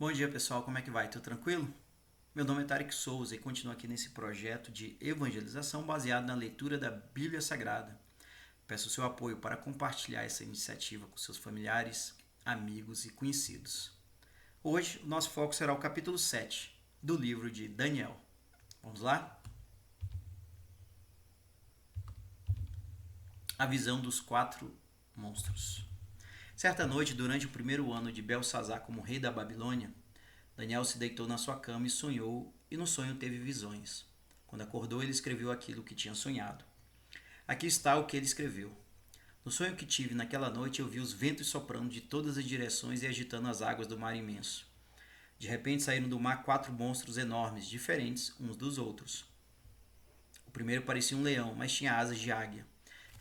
Bom dia pessoal, como é que vai? Tudo tranquilo? Meu nome é Tarek Souza e continuo aqui nesse projeto de evangelização baseado na leitura da Bíblia Sagrada. Peço o seu apoio para compartilhar essa iniciativa com seus familiares, amigos e conhecidos. Hoje, o nosso foco será o capítulo 7 do livro de Daniel. Vamos lá? A visão dos quatro monstros. Certa noite, durante o primeiro ano de Belsazar como rei da Babilônia, Daniel se deitou na sua cama e sonhou, e no sonho teve visões. Quando acordou, ele escreveu aquilo que tinha sonhado. Aqui está o que ele escreveu. No sonho que tive naquela noite, eu vi os ventos soprando de todas as direções e agitando as águas do mar imenso. De repente saíram do mar quatro monstros enormes, diferentes uns dos outros. O primeiro parecia um leão, mas tinha asas de águia.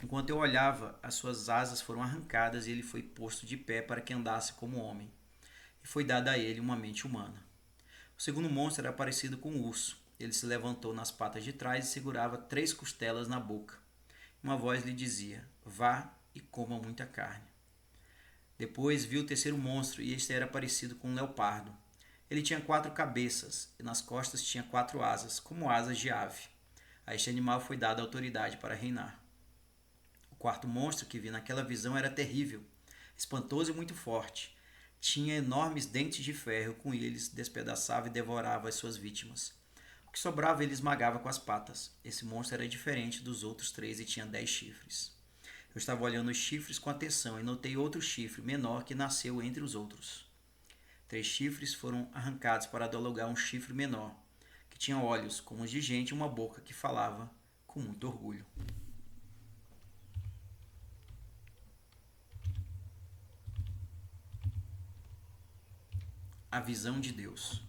Enquanto eu olhava, as suas asas foram arrancadas e ele foi posto de pé para que andasse como homem. E foi dada a ele uma mente humana. O segundo monstro era parecido com um urso. Ele se levantou nas patas de trás e segurava 3 costelas na boca. Uma voz lhe dizia: vá e coma muita carne. Depois viu o terceiro monstro, e este era parecido com um leopardo. Ele tinha 4 cabeças, e nas costas tinha 4 asas, como asas de ave. A este animal foi dada autoridade para reinar. O quarto monstro que vi naquela visão era terrível, espantoso e muito forte. Tinha enormes dentes de ferro, com eles despedaçava e devorava as suas vítimas. O que sobrava ele esmagava com as patas. Esse monstro era diferente dos outros 3 e tinha 10 chifres. Eu estava olhando os chifres com atenção e notei outro chifre menor que nasceu entre os outros. 3 chifres foram arrancados para dar lugar a um chifre menor, que tinha olhos como os de gente e uma boca que falava com muito orgulho. A visão de Deus.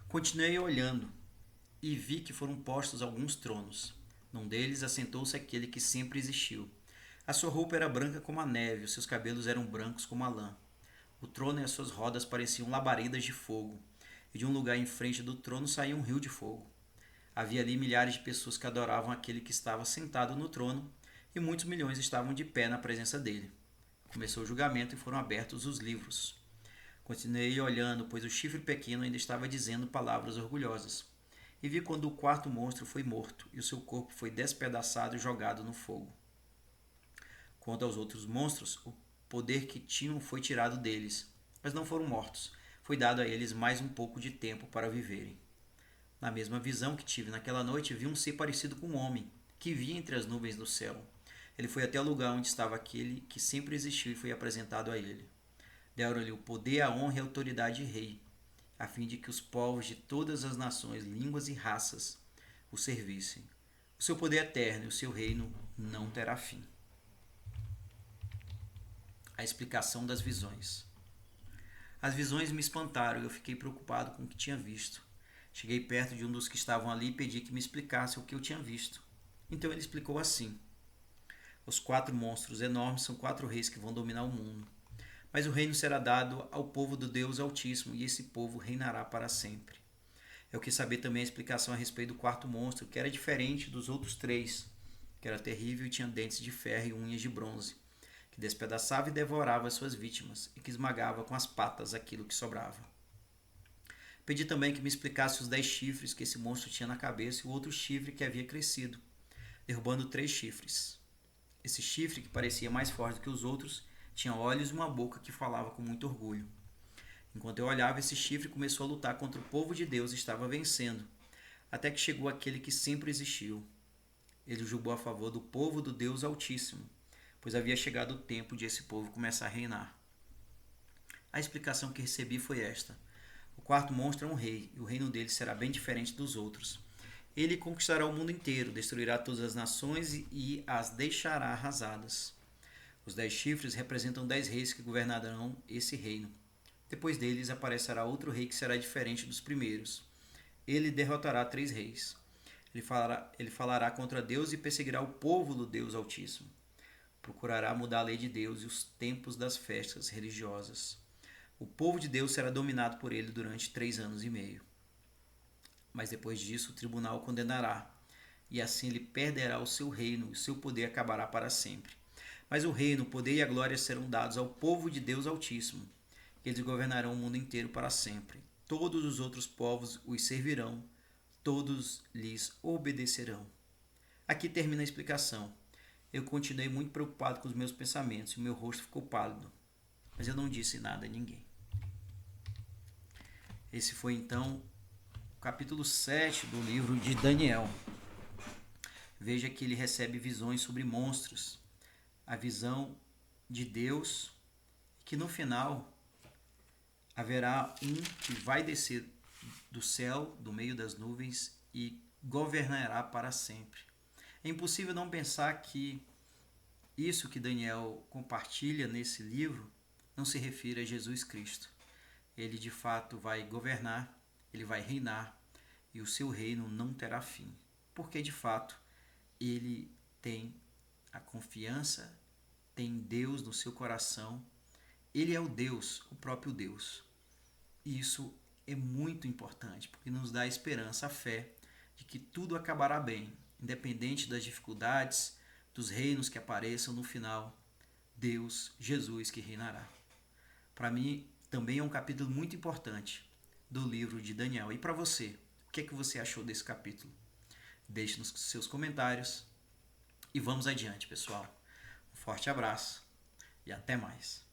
Continuei olhando e vi que foram postos alguns tronos. Num deles assentou-se aquele que sempre existiu. A sua roupa era branca como a neve, os seus cabelos eram brancos como a lã. O trono e as suas rodas pareciam labaredas de fogo, e de um lugar em frente do trono saía um rio de fogo. Havia ali milhares de pessoas que adoravam aquele que estava sentado no trono, e muitos milhões estavam de pé na presença dele. Começou o julgamento e foram abertos os livros. Continuei olhando, pois o chifre pequeno ainda estava dizendo palavras orgulhosas. E vi quando o quarto monstro foi morto, e o seu corpo foi despedaçado e jogado no fogo. Quanto aos outros monstros, o poder que tinham foi tirado deles, mas não foram mortos. Foi dado a eles mais um pouco de tempo para viverem. Na mesma visão que tive naquela noite, vi um ser parecido com um homem, que via entre as nuvens do céu. Ele foi até o lugar onde estava aquele que sempre existiu e foi apresentado a ele. Deram-lhe o poder, a honra e a autoridade de rei, a fim de que os povos de todas as nações, línguas e raças o servissem. O seu poder é eterno e o seu reino não terá fim. A explicação das visões. As visões me espantaram e eu fiquei preocupado com o que tinha visto. Cheguei perto de um dos que estavam ali e pedi que me explicasse o que eu tinha visto. Então ele explicou assim: os 4 monstros enormes são 4 reis que vão dominar o mundo. Mas o reino será dado ao povo do Deus Altíssimo, e esse povo reinará para sempre. Eu quis saber também a explicação a respeito do quarto monstro, que era diferente dos outros 3, que era terrível e tinha dentes de ferro e unhas de bronze, que despedaçava e devorava as suas vítimas, e que esmagava com as patas aquilo que sobrava. Pedi também que me explicasse os 10 chifres que esse monstro tinha na cabeça e o outro chifre que havia crescido, derrubando 3 chifres. Esse chifre, que parecia mais forte que os outros, tinha olhos e uma boca que falava com muito orgulho. Enquanto eu olhava, esse chifre começou a lutar contra o povo de Deus e estava vencendo, até que chegou aquele que sempre existiu. Ele julgou a favor do povo do Deus Altíssimo, pois havia chegado o tempo de esse povo começar a reinar. A explicação que recebi foi esta: o quarto monstro é um rei, e o reino dele será bem diferente dos outros. Ele conquistará o mundo inteiro, destruirá todas as nações e as deixará arrasadas. Os 10 chifres representam 10 reis que governarão esse reino. Depois deles aparecerá outro rei que será diferente dos primeiros. Ele derrotará 3 reis. Ele falará contra Deus e perseguirá o povo do Deus Altíssimo. Procurará mudar a lei de Deus e os tempos das festas religiosas. O povo de Deus será dominado por ele durante 3 anos e meio. Mas depois disso o tribunal o condenará, e assim ele perderá o seu reino e o seu poder acabará para sempre. Mas o reino, o poder e a glória serão dados ao povo de Deus Altíssimo, Eles governarão o mundo inteiro para sempre. Todos os outros povos os servirão, todos lhes obedecerão. Aqui termina a explicação. Eu continuei muito preocupado com os meus pensamentos e o meu rosto ficou pálido, mas eu não disse nada a ninguém. Esse foi então o capítulo 7 do livro de Daniel. Veja que ele recebe visões sobre monstros, a visão de Deus, que no final haverá um que vai descer do céu, do meio das nuvens, e governará para sempre. É impossível não pensar que isso que Daniel compartilha nesse livro não se refere a Jesus Cristo. Ele de fato vai governar, ele vai reinar, e o seu reino não terá fim, porque de fato ele tem a confiança, tem Deus no seu coração, ele é o Deus, o próprio Deus. E isso é muito importante, porque nos dá a esperança, a fé de que tudo acabará bem, independente das dificuldades, dos reinos que apareçam no final, Deus, Jesus que reinará. Para mim, também é um capítulo muito importante do livro de Daniel. E para você, o que é que você achou desse capítulo? Deixe nos seus comentários e vamos adiante, pessoal. Um forte abraço e até mais.